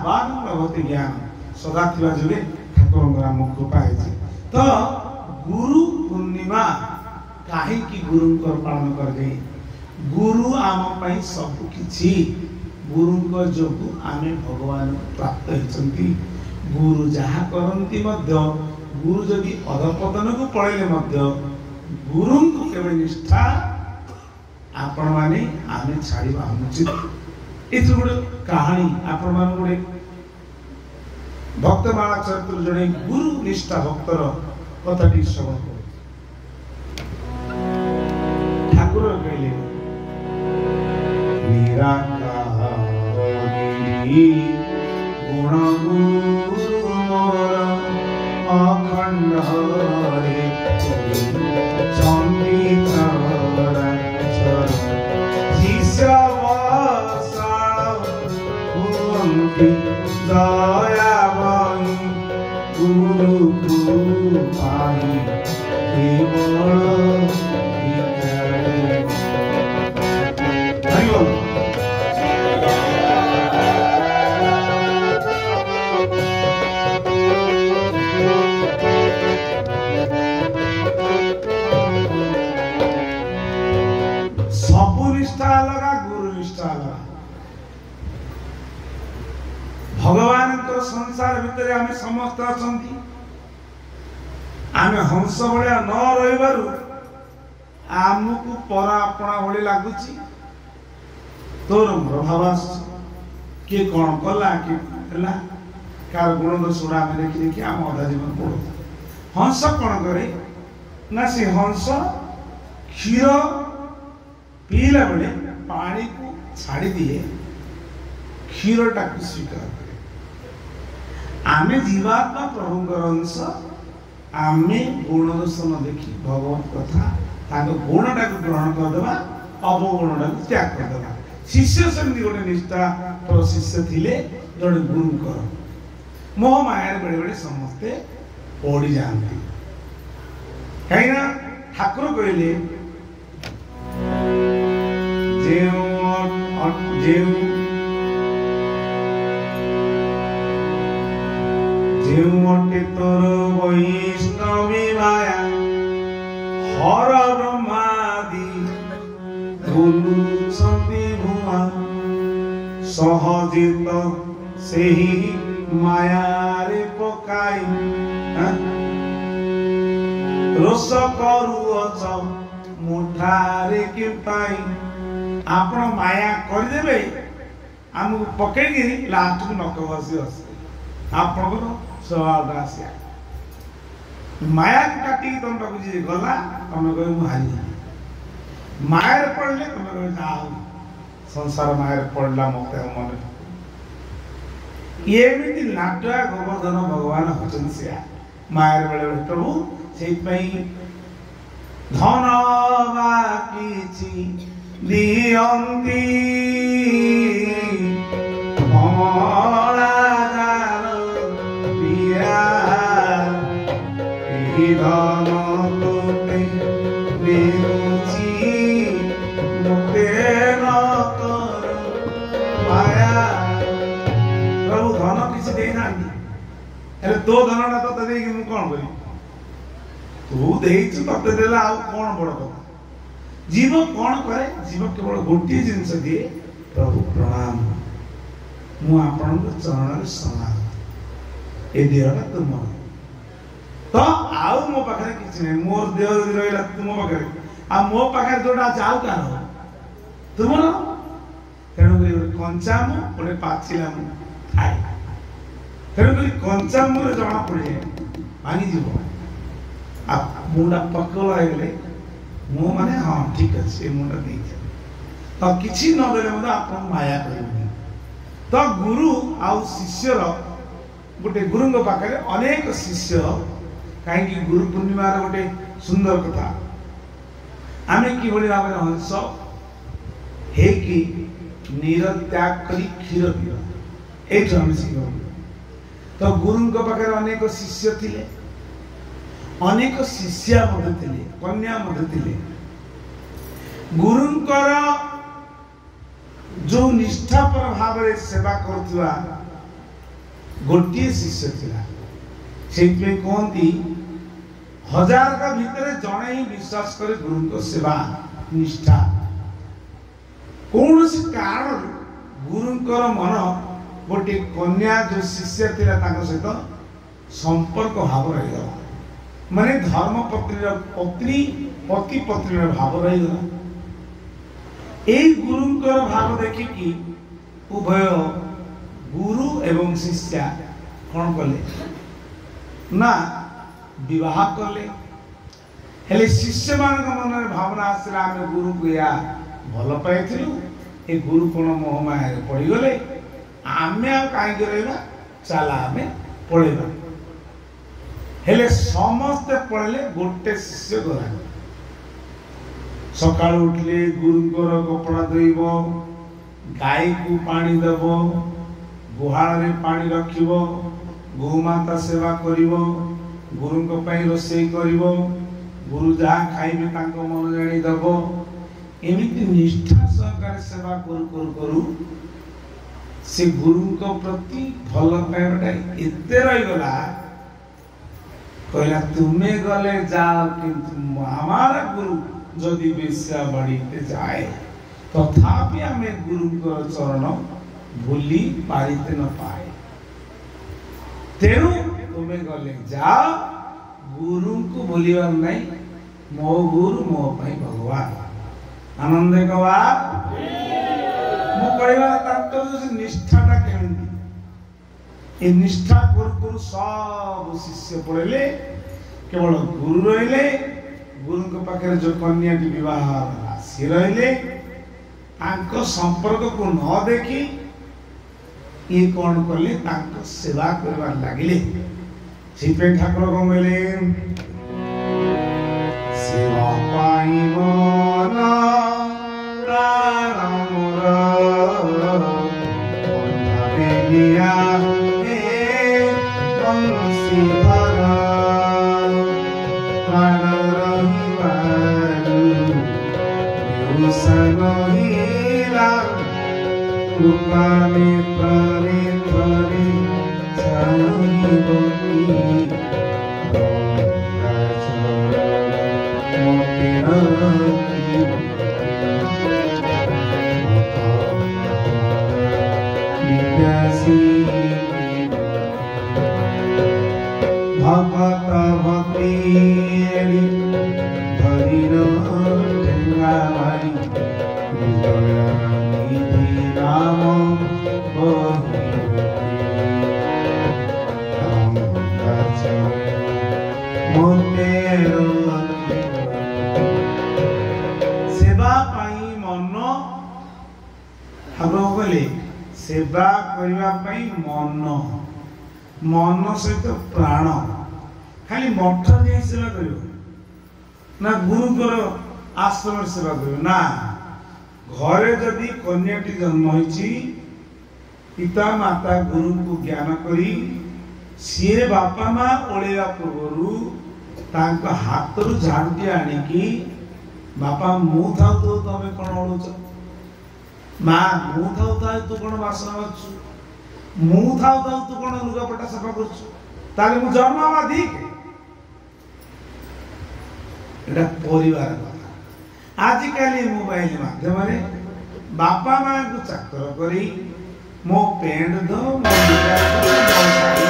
सदाबान भगवती ज्ञान सदा थिबा जुगे ठाकुर आम कृपा है। तो गुरु पूर्णिमा कहीं गुरु पालन कर गुरु आम सब किछि गुरु जो आम भगवान प्राप्त होती। गुरु जहाँ करती गुरु जदि अधपतन को पड़े गुरु को केवल निष्ठा आपण माने आमे छाड़वा अनुचित। इस गोटे कहानी आपण मान गोटे भक्तमाला चरित्र जड़े गुरु निष्ठा भक्तर कथाटी श्रवण कर ठाकुर कहले गुण गुरु मोर अखंड रे चंडी दया बही गुरु पाई सबु निष्ठा अलग गुरु निष्ठा अलग। भगवान संसार भितर आम समस्त अच्छा आम हंस भाया न रही आमको पर अपना भाई लगुच तोर मोर भाव किए कौन कला किए कार गुण दोष गुड़ा आम देखी देखी आम अधा जीवन पड़ो। हंस कौन करे ना से हंस क्षीर पीला बेले पानी को छाड़ी दिए क्षीर टाक स्वीकार करे। आमे जीवात्मा प्रभु अंश आमे गुण दोष न देखी भगवत कथा गुण टाक ग्रहण करदे अवगुण टाक त्याग करदे। शिष्य सेमती गोटे निष्ठा पर शिष्य थिले जड़े गुरु मोह माया बेले बेले समस्ते पड़ी जाती कहीं ठाकुर कहले तोर वैष्णवी माया हर ब्रह्मादि बोलुछंती भुआ सहजित से ही माया रे पकाई रोष करुअछ मुठारे के पाई आपण माया कर देबे हमको पकड़ी लास्ट को नक बसी हसे आपण को स्वभाव आसिया माया काटी तुम पाक जी गला तुम कह मु हारी मायर पड़ले तुम कह जा संसार मायर पड़ला मते मन ये भी नाटक गोवर्धन भगवान होचन से मायर बेले बेले प्रभु से धन बाकी दियंती धन तोते मुक्ते माया प्रभु धन किसी देना तो धनटा तो दे कौन करी तू दे देला कौन बड़ कथा जीव कौन करे जीव केवल गोटे जिनस दिए प्रभु प्रणाम मु आपण चरण शरण ए देहटा तुम तो आउ मो पाखे किसी नहीं मोर देह रहा तुम पाखे आ मो पाखे जोटा जाऊ का तुम तेणुक कंचा मु गोटे पाचिला मु खाए तेणुक कंचा मुझे जना पड़े भांगी जीव आ मुंडा पकड़ गले मु माने हाँ ठीक अच्छे मुंडा नहीं तो किसी न देले आप माया कर तो गुरु आउ शिष्यर गोटे गुरु पाखे अनेक शिष्य कहीं गुरु पूर्णिमा गोटे सुंदर कथा आमे कि भाव हंस हे कि नीर त्याग करी क्षीर पीव ये आम शिख तो गुरु पाखे अनेक शिष्य थिले अनेक शिष्या कन्या गुरुंकर जो निष्ठापर भाव सेवा करुवा गोटे शिष्य थिला से कहती 1000 का भितर जड़े ही विश्वास करे गुरु को सेवा निष्ठा कौन सी कारण गुरुंकर मन गोटे कन्या जो शिष्य थिला ताको सहित संपर्क भाव रही माने धर्म पत्नी पति पत्नी भाव रही यही गुरुंकर भाव देखिकी उभय गुरु एवं शिष्या कौन कले ना विवाह कले हेले शिष्य मान मन में भावना आसला आम गुरु को या भल पाइलु ए गुरु कौन मोहमाया पड़ गले आम कहीं रहा चला आम पढ़ेगा हेले समस्ते पढ़ले गोटे शिष्य गला सका उठले गुरुंकर कपड़ा धोब गाई को पानी दब गुहाल में पानी रखिब गोमाता सेवा करिवो गुरु रोषे कर गुरु जहाँ खाइबे तांको मन जानी दब एमती निष्ठा सहकार सेवा करू से गुरु प्रति भल पाइबाटा एते रहीगला कहला तुम्हें गले जाओ किंतु हमारा गुरु जदि बेश्या बढ़ीते जाए तथापि आम गुरु चरण भूली पारिते न पाए तेणु तुम्हें गले जाओ गुरु को भूलिबार नहीं मो गुरु मो पाई भगवान आनंद कवा मो कहवा तात्पर्य निष्ठाटा केमती ए निष्ठा करू सब शिष्य पढ़ले केवल गुरु रहिले गुरु पाखे जो कन्या विवाह सी रहिले संपर्क को न देखी ये कौन कले सेवा करवार लगिले ठाकुर कौन कहले सेवा पाई मन Kupane pare pare chani boti rachora motira vidyasi bhavata bhakti dharina tengamari सेवा पाई मन ठाकुर कहले सेवा करने मन मन सहित प्राण खाली मठ नहीं सेवा कर ना गुरुकर आश्रम सेवा कर ना घरे जदि कन्याटी जन्म होइछि पिता माता गुरु को ज्ञान करी सी बापा माँ ओळेवा पूर्व तांको हाथरू झाड़ूटी आनिकी बापा मुँह थाउ तो तमे कौन ओळुच माँ मुँह थाउ थाउ तू कौन बासन मारछु मुँह थाउ थाउ तू कौन लुगापटा सफा करछु ताले मु जन्मवादी एटा परिवार कथा आजिकल मोबाइल माध्यम बापा माँ को चाकर करी मो पेंट दो मो शादी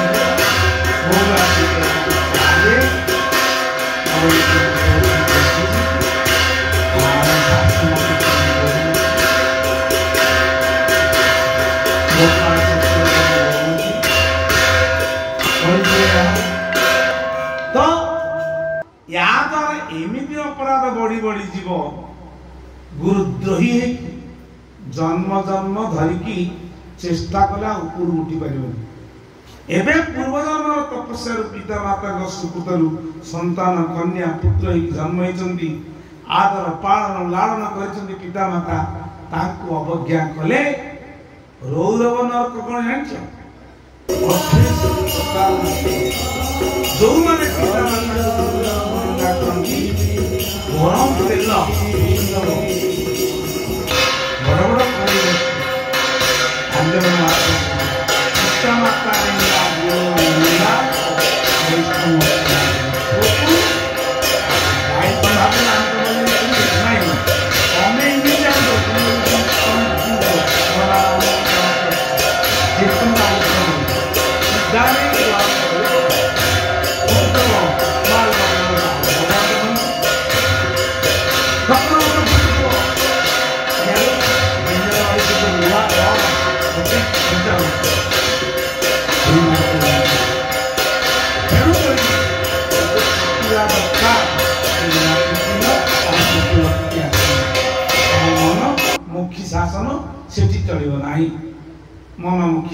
तो या एमती अपराध बढ़ी बढ़ी जीव गुरुद्रोही जन्म जन्म धरिकी चेष्टा कला ऊपर उठी पारे एवं पूर्वजन्म तपस्या पिता माता सुपुत्रु संतान कन्या पुत्र जन्म होती आदर पालन लालन कर पिता माता ताकू अवज्ञा कले रौरव नरक कौन जान जो मैंने पिता माता गरम तेल बड़ बड़ पिता माता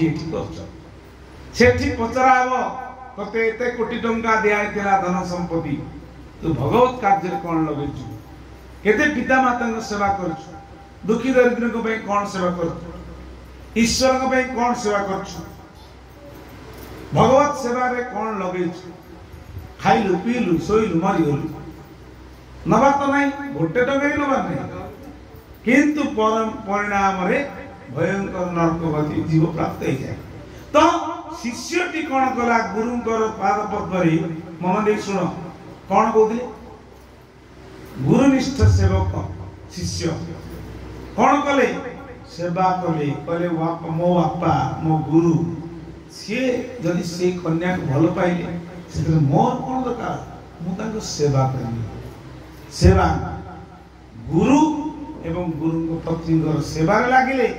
एठी करछ सेठी पचरा हेबो तते एते कोटी टंका दिया हेतिला धन संपत्ति तू भगवत कार्य कोन लगैछु केते पिता माता सेवा करछु दुखी दरिद्र को पे कोन सेवा करछु ईश्वर को पे कोन सेवा करछु भगवत सेवा रे कोन लगैछु खाइलु पीलु सोइलु मरि गलु नबा तो नहीं गोटे टंका ही नबा नहीं किंतु परिणाम रे भयंकर नरकवती जीव प्राप्त हो जाए तो शिष्यटी कौन कला गुरुंकर पाद पद्मरे मन दे सुन कौन कहते गुरुनिष्ठ सेवक शिष्य कौन कले सेवा कले कहले मो बापा मो गुरु सी जदि से कन्या को भल पाइले से मोर कौन दरकार मु तांको सेवा करनी सेवा गुरु एवं गुरु पत्नी सेवार लगिले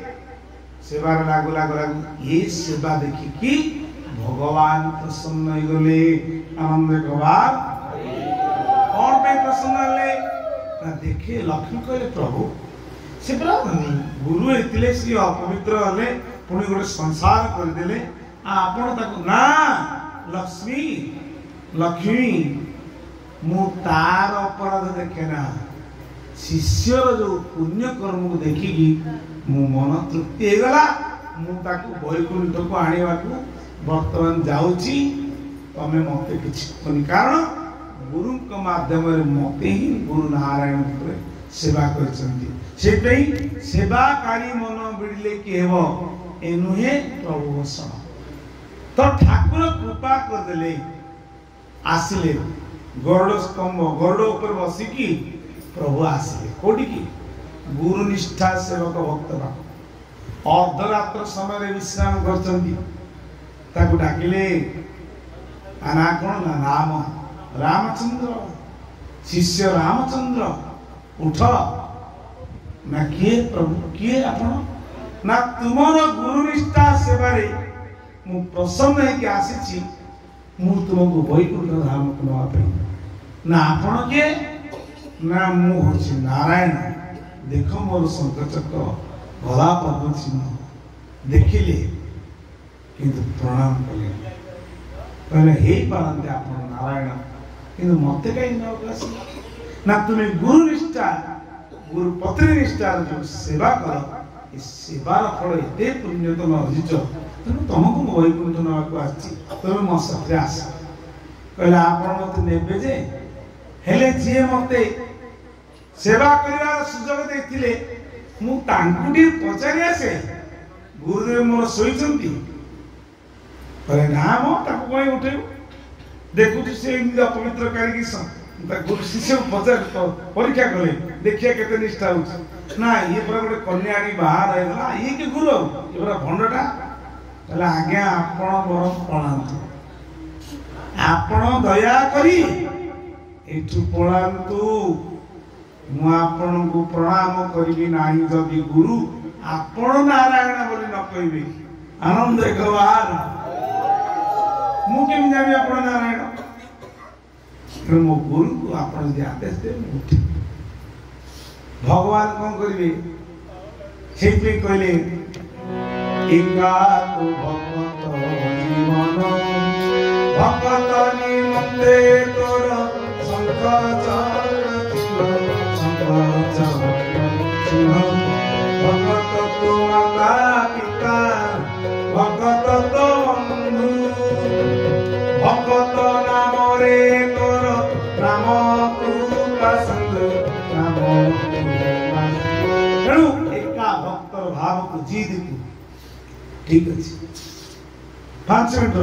सेवार लागू लागू लागू ये सेवा देखी कि भगवान प्रसन्न हो गले आनंद गवार कौन पे प्रसन्न हले ना देखे लक्ष्मी कहले प्रभु से गुरु एतिले सी अपवित्र हले पुणी गोटे संसार कर देले आपण ताको ना लक्ष्मी लक्ष्मी मु तार अपराध देखे ना शिष्यर जो पुण्य कर्म को देखिकी मु मन तृप्ति हो गला मु ताको वैकुंठ को आनिबा को वर्तमान जाउची तमे मते किछि कोनी कारण गुरु के माध्यम रे मते ही गुरु नारायण करे सेवा करछंती सेतै सेवाकारी मन बिडले के हेबो एनुहे प्रभु वसन तो ठाकुर कृपा कर देले आसिले गरुड़ स्तंभ गरुड़ ऊपर बसिकी प्रभु आसिले कोडी की गुरु निष्ठा सेवक भक्त बाप अर्धरात्र समय विश्राम करचंती ताकू डाकिले आना कोन ना नाम रामचंद्र शिष्य रामचंद्र उठ ना किए प्रभु किए आपण ना तुमरो गुरु निष्ठा सेवा रे मु प्रसन्न है कि आसीची मु तुमको वैकुंठ धाम को नवा पे ना आपण के ना मु होछि नारायण देखो मोर संकचक्र गला पद्म चिन्ह देखिले किंतु प्रणाम कले कहले हे पारंते आपण नारायण किंतु मते कहीं न अवकाश ना तुम्हें गुरु निष्ठा गुरु पत्नी निष्ठा जो सेवा कर इस सेवार फल एते पुण्यतम अर्जित तेणु तुमको वैकुंठ नवाक आछि तुम मो साथे आस कहले आपण मते नेबे जे हेले जे मते सेवा करिवार सुजोग देथिले मु तांकुडी पचारि आसे गुरुदेव मोर सोइचंती कहले ना मो ताको कोई उठे देखु से पवित्र कारी की गुरु शिष्य पचार परीक्षा कले देखिए केते निष्ठा होछ ना ये पूरा गोटे कन्याडी बाहर आइला ये के गुरु ये पूरा भंडटा कहले आज्ञा आपण बर पणांतु आपण दया करी एठु पणांतु मु आपण को प्रणाम करिबी नाही जदि गुरु आपण नारायण बोली न कहबी आनंद एकबार मु केम जाबी आपण नारायण मो गुरु को आपण जे आदेश दे उठी भगवान कोन करिवे सेहि कहले एका तो भगवत जीवन भगवत निमंते तोर संकचार भगवत तो माता पिता भगवत तो बंधु भगवत नाम रे तोर नाम कृपा संग नाम तेणु एका भक्तर भाव को जी दे ठीक अछि 5 मिनिट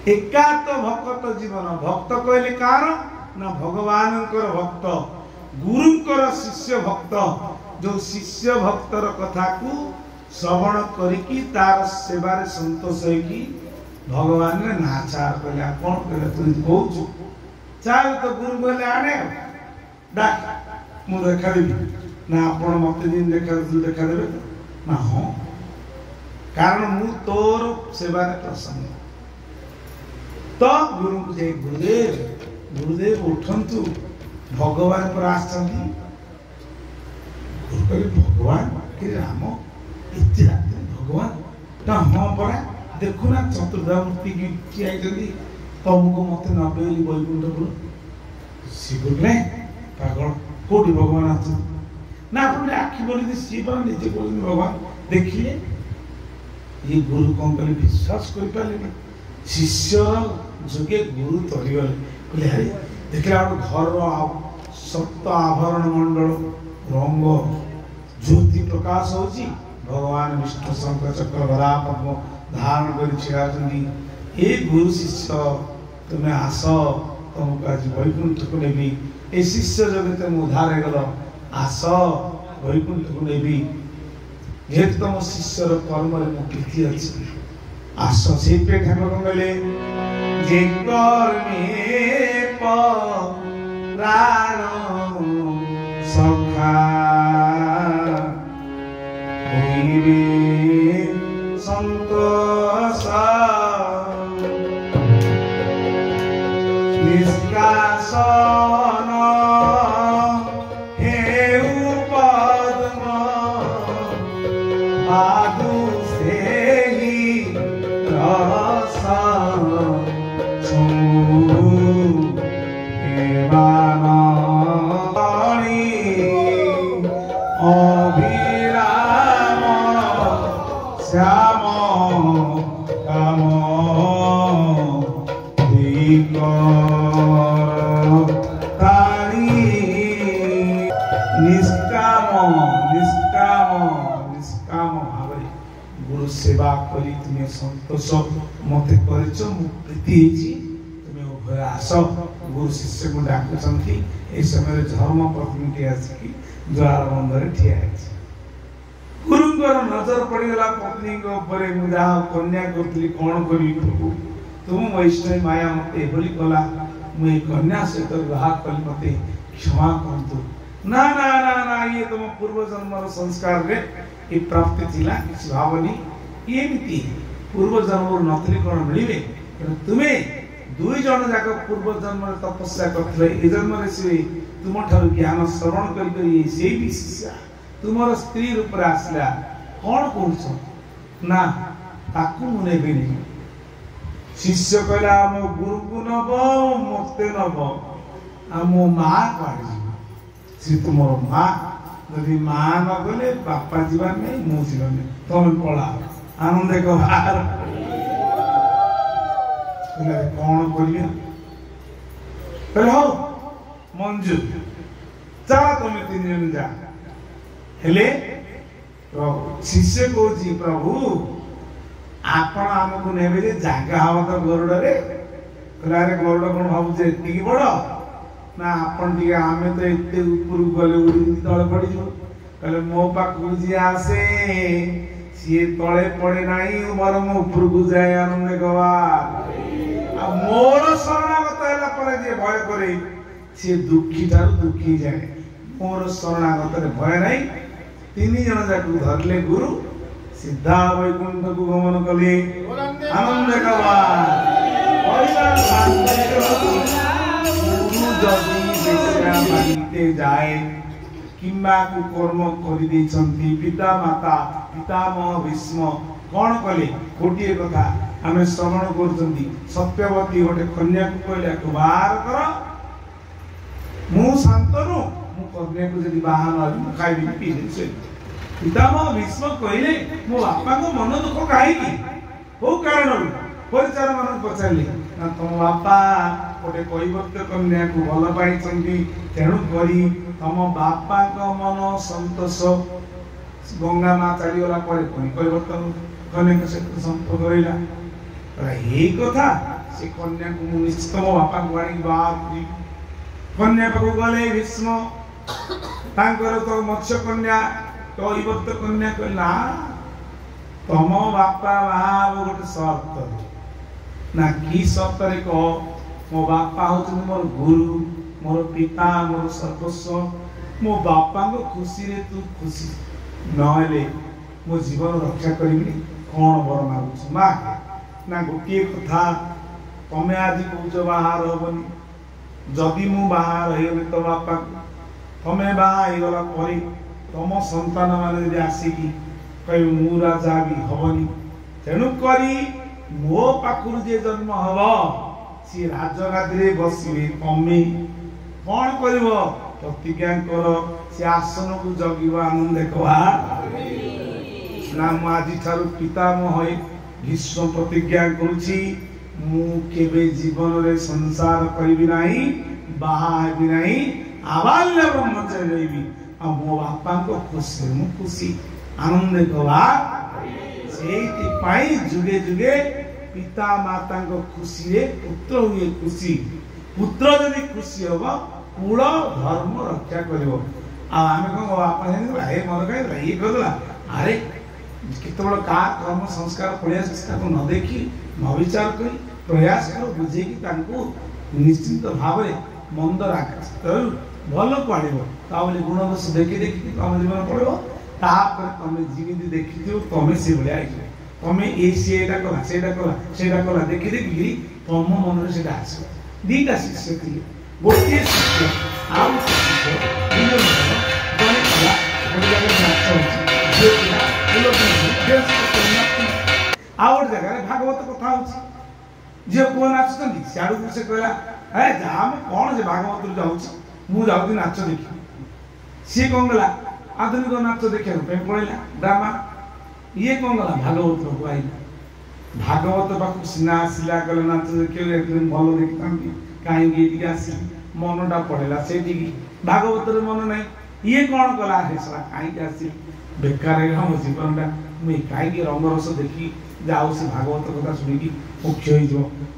एका तो भक्त जीवन भक्त कहले कार ना भगवान भक्त गुरुंकर शिष्य भक्त जो शिष्य भक्तर कथा को श्रवण करिकी तार सेवा रे संतोष होइकी भगवान ने नाचार कहले कोन कहले तू कहू चाल तो गुरु कहले आने डाक मु देखा देबी ना आपण मते दिन देखा देबे ना हो कारण मु तोर सेवा रे प्रसन्न तो गुरु को जे गुरुदेव उठंतु भगवान पर आछंती गुरु कहले भगवान कि राम इतने रात भगवान ना हाँ पड़ा देखो ना चतुर्धामूर्ति की किया तुमको मत नबे वैकुंठ बोल सी बोले पागल कौटी भगवान आस ना अपने आखि बोली सी पर निजे बोल भगवान देखिए ये गुरु कौन कले विश्वास कर पारे शिष्य जोगे गुरु तरीगले बोले अरे देखला घर सप्त आभरण मंडल रंग ज्योति प्रकाश होची भगवान विष्णु शंकर चक्र गदा पद्म धारण कर छिड़ा ए गुरु शिष्य तुम्हें आस तुमको आज वैकुंठ को नेबी ए शिष्य जब तुम उद्धार गल आस वैकुंठ को नेबी जेहेतु तुम शिष्यर कर्म प्रीति अच्छी आस से ठाकुर कौन कहले जे कर्मे प्राण सखा होइबे संतोष निष्कासन हेउ पद्म आदु सेहि रसा अभिराम श्याम काम निष्काम निष्काम निष्काम भाव गुरु सेवा करी तुम्हें संतोष मत कर प्रीति तुम्हें उभय आस गुरु शिष्य को डाकुंट ए समय धर्म पत्नी आसिकी द्वार बंधर ठिया गुरुंर नजर पड़गला पत्नी जहाँ कन्या करी कौन करी प्रभु तुम वैष्णवी माया मत कला मुझे कन्या सहित विवाह कली मत क्षमा करतु ना ना ना ना ये तुम पूर्व जन्म संस्कार रे ये प्राप्ति थिला किसी भावनी ये मिति पूर्व जन्म नथली कौन मिलिबे तुम्हें दुई जन जाक पूर्व जन्म तपस्या करथिले ए जन्म रे से तुम ठार ज्ञान श्रवण करी करी से भी शिष्या तुमर स्त्री रूप रे आसला कौन कहछ ना ताकू मुने बेनी शिष्य कहला मो गुरु को नब मते नब आ मो मां काढी सी तुमर मां यदि मां न गले बापा जीवन नहीं मु जीवन नहीं तुम पळा आनंद को बाहर कौन करिया पहले हो मंजू चला तुम्हें तीन जन जा हेले शिष्य को जी प्रभु आपण हमको नेबे जे जागा हवा तो गरुड़ रे रे गरुड़ कोन भाबु जे एति बड़ ना आपण टिके आमे तो एते ऊपर गले उड़ी तळे पड़ी जो कहले मो पाखु जी आसे सी तळे पड़े नाही उमर मो ऊपर को जाय आनंद गवा आ मोर शरणागत हैला परे जे भय करे सी दुखी तार दुखी जाय मोर शरणागत रे भय नाही तीन जन जाकू धरले गुरु सीधा वैकुंठ को गमन कले आनंद गवा मानिते जाए किंबा को कर्म कर देछंती पिता माता पितामह भीष्म कौन कले गोटे कथा आमे श्रवण करछंती सत्यवती गोटे कन्या को कहले को बाहर कर मु शांतनु मु कन्या को जदी बाहर न खाइबी पीबी से पितामह भीष्म कहले मो बापा को मन दुख काहे की हो कारण परिचार मन पचारले ना तुम बापा गोटे कैवर्त कन्या को भल पाई तेणु करी तम बापा को मन संतोष गंगा माँ चलीगला कैवर्त कन्या सहित संपर्क रहा ये कथा से कन्या को निश्चित मो बापा को आनी बाहर कन्या पाक गले भीष्म तो मत्स्य कन्या कैवर्त कन्या कहला तम बापा बाहर गोटे शर्त ना की शर्त रे कह मो बापा होते मोर गुरु मोर पिता मोर सर्वस्व मो बापा को खुशी रे तू खुशी नहले मो जीवन रक्षा करिबी कौन बर मागुछ मा ना गोटे कथा तमे आज कहूच बाहर हबनी जदि मु बाहर हेले तो बापा तमे बाहर गला परे तम संतान माने जे आसी की कह मु राजा भी हबनी तेणु करी मो पाखु जे जन्म हब सी राजगादी बसवे तमे कौन कर प्रतिज्ञा कर से आसन को जगिव आनंद कहा ना मु आज पितामह भीष्म प्रतिज्ञा करुछि मु केबे जीवन रे संसार करिबि नाही बाहा हेबि नाही आबाल्य ब्रह्मचर्य रहिबि आ मो बापा को खुशी मु खुशी आनंद कहा सेति पाई जुगे जुगे पिता माता को खुशी रे पुत्र हुए खुशी पुत्र यदि खुशी होबा कूल धर्म रक्षा करिवो आ आमे को बापा हे मन कहि ये करला अरे केतबळ का कर्म संस्कार पड़िया संस्कार को न देखी न विचार करी प्रयास कर बुझे कि तांको निश्चित भाव में मंद राखा भल पड़ो ताबले गुण दोष देखी देखी तुम जीवन पड़ो तापर तुम जीवित देखी तुम से भाया तुम ये सीटा कला सेटा कला देखी देखी तुम मन में आस दीटा शिष्य थी गोटे शिष्य आउ शिष्य आउट जगह भागवत कथा झील पुआ नाचुंट सियाड़ को से कहला ए जा कौन से भागवत जाऊँ मु जाऊँ नाच देखी सी कौन गला आधुनिक नाच देखा पड़ेगा ड्रामा ये कौन गला भागवत को आई भागवत पाक सीना आसला गला नाच देखिए भल देखी कहीं आस मनटा पड़ेगा से भागवत मन ना ये कौन कला है सला कहीं आस बेकार मो जीवनटा मुझे कहीं रंगरस देखी जाऊ से भागवत कथा शुणिकी मुख्य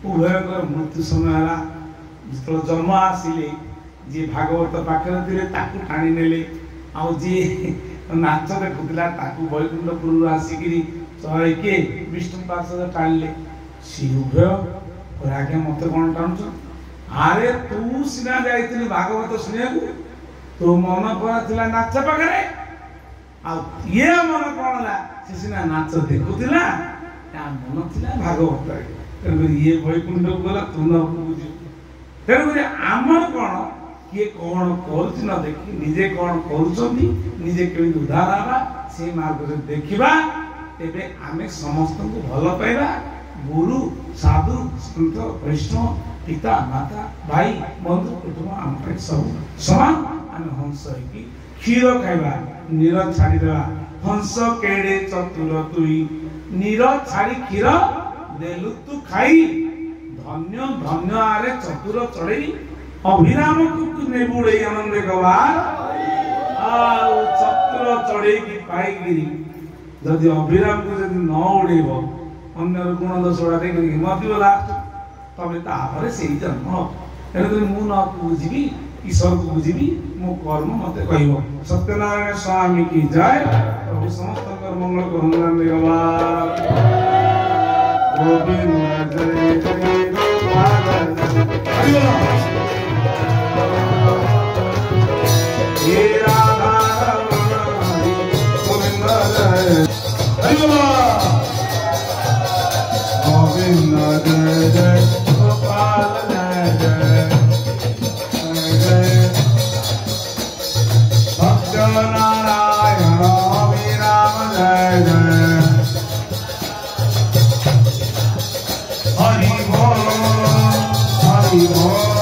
उभयर मृत्यु समय है जन्म आसिले जी भागवत पाखे थे टाणी ने जी नाच देखुला वैकुंठपुर आसिक चढ़े विष्णु पार्षद टाणिले सी उभय आज्ञा मत कौन टाणुच अरे तू सीना जाइली भागवत शुणा तो मन पड़ा नाच पाखे ये मन कौन है सीना नाच देखुला मन था भागवत तेणुक ये वैकुंठ को गला तू न बुझ तेणुक आमर कौन किए कौन कर न देखी निजे कौन करजे के उद्धार हवा से मार्ग देखा तेरे आमे समस्त को भल पाइबा गुरु साधु संत वैष्णव पिता माता भाई बंधु कुटुंब आम सब समान आम हंस क्षीर खाइबा नीर छाड़ीदेवा हंस केड़े चतुर तुई नीर छाड़ी क्षीर देलु तू खाई धन्य धन्य आरे चतुर चढ़े अभिराम को नेबुड़े आनंद गवार चतुर चढ़े की पाईगिरी जदि अभिराम को जदि न उड़ेब अन्य गुण दोष गुड़ा देख मत लास्ट तबे तापर से जन्म तेणुक मु न बुझी ईश्वर को बुझी मो कर्म मत कह सत्यनारायण स्वामी की जय प्रभु समस्त मंगल को गोविंद जय जय गोपाल हे राधा गोविंद जय गोविंद जय जय गोपाल जय जय नारायण राम जय जय हरि बोल हरि बोल